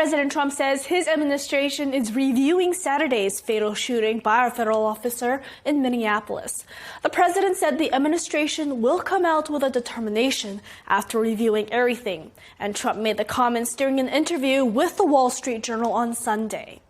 President Trump says his administration is reviewing Saturday's fatal shooting by a federal officer in Minneapolis. The president said the administration will come out with a determination after reviewing everything. And Trump made the comments during an interview with the Wall Street Journal on Sunday.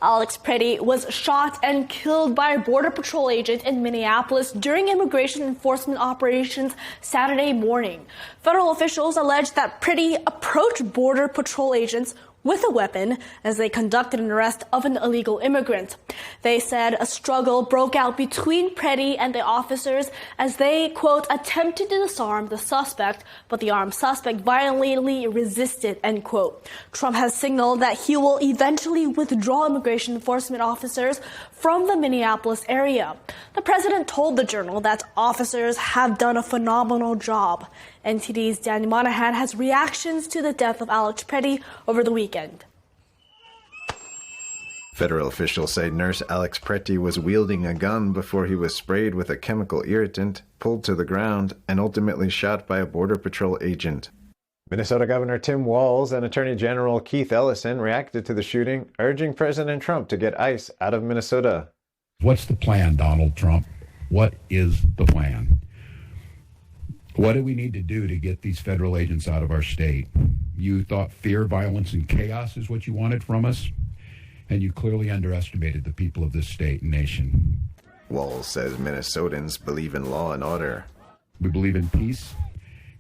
Alex Pretty was shot and killed by a Border Patrol agent in Minneapolis during immigration enforcement operations Saturday morning. Federal officials allege that Pretty approached Border Patrol agents with a weapon as they conducted an arrest of an illegal immigrant. They said a struggle broke out between Pretty and the officers as they, quote, attempted to disarm the suspect, but the armed suspect violently resisted, end quote. Trump has signaled that he will eventually withdraw immigration enforcement officers from the Minneapolis area. The president told the Journal that officers have done a phenomenal job. NTD's Daniel Monahan has reactions to the death of Alex Pretty over the weekend. Federal officials say nurse Alex Pretty was wielding a gun before he was sprayed with a chemical irritant, pulled to the ground, and ultimately shot by a Border Patrol agent. Minnesota Governor Tim Walz and Attorney General Keith Ellison reacted to the shooting, urging President Trump to get ICE out of Minnesota. What's the plan, Donald Trump? What is the plan? What do we need to do to get these federal agents out of our state? You thought fear, violence, and chaos is what you wanted from us, and you clearly underestimated the people of this state and nation. Walz says Minnesotans believe in law and order. We believe in peace,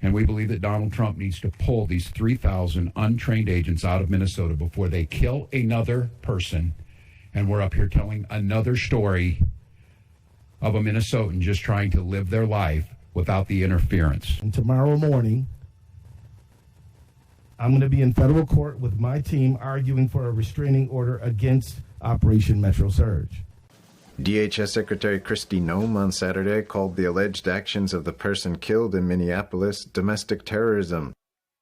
and we believe that Donald Trump needs to pull these 3,000 untrained agents out of Minnesota before they kill another person, and we're up here telling another story of a Minnesotan just trying to live their life without the interference. And tomorrow morning, I'm going to be in federal court with my team arguing for a restraining order against Operation Metro Surge. DHS Secretary Kristi Noem on Saturday called the alleged actions of the person killed in Minneapolis domestic terrorism.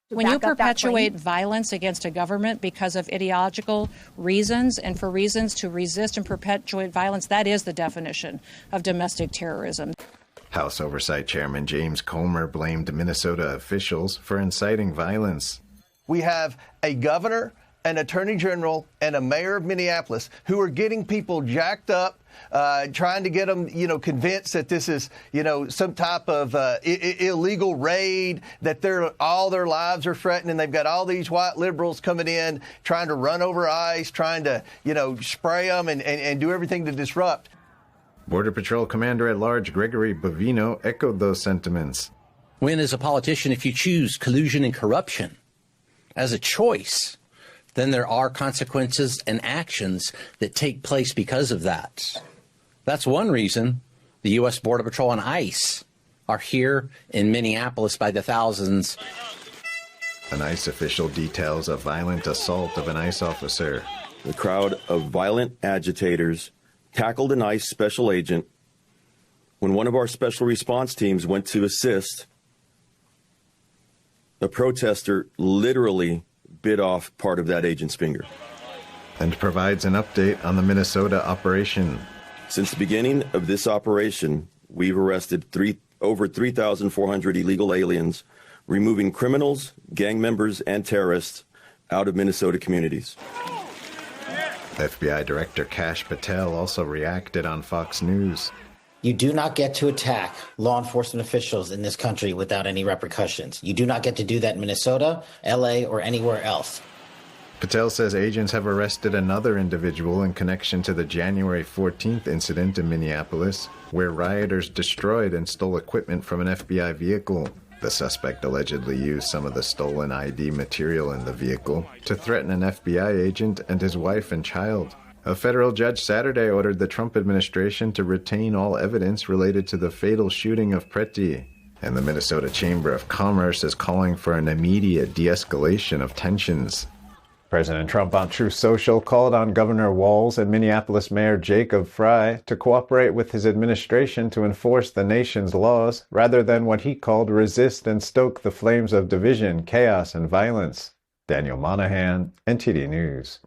When you perpetuate violence against a government because of ideological reasons and for reasons to resist and perpetuate violence, that is the definition of domestic terrorism. House Oversight Chairman James Comer blamed Minnesota officials for inciting violence. We have a governor, an attorney general, and a mayor of Minneapolis who are getting people jacked up, trying to get them, convinced that this is, some type of illegal raid, that all their lives are threatened, and they've got all these white liberals coming in, trying to run over ICE, trying to, spray them and do everything to disrupt. Border Patrol Commander-at-Large Gregory Bovino echoed those sentiments. When, as a politician, if you choose collusion and corruption as a choice, then there are consequences and actions that take place because of that. That's one reason the U.S. Border Patrol and ICE are here in Minneapolis by the thousands. An ICE official details a violent assault of an ICE officer. The crowd of violent agitators tackled an ICE special agent when one of our special response teams went to assist. The protester literally bit off part of that agent's finger. And provides an update on the Minnesota operation. Since the beginning of this operation, we've arrested over 3,400 illegal aliens, removing criminals, gang members, and terrorists out of Minnesota communities. FBI Director Kash Patel also reacted on Fox News. You do not get to attack law enforcement officials in this country without any repercussions. You do not get to do that in Minnesota, LA, or anywhere else. Patel says agents have arrested another individual in connection to the January 14th incident in Minneapolis, where rioters destroyed and stole equipment from an FBI vehicle. The suspect allegedly used some of the stolen ID material in the vehicle to threaten an FBI agent and his wife and child. A federal judge Saturday ordered the Trump administration to retain all evidence related to the fatal shooting of Pretty. And the Minnesota Chamber of Commerce is calling for an immediate de-escalation of tensions. President Trump on Truth Social called on Governor Walz and Minneapolis Mayor Jacob Frey to cooperate with his administration to enforce the nation's laws rather than what he called resist and stoke the flames of division, chaos, and violence. Daniel Monahan, NTD News.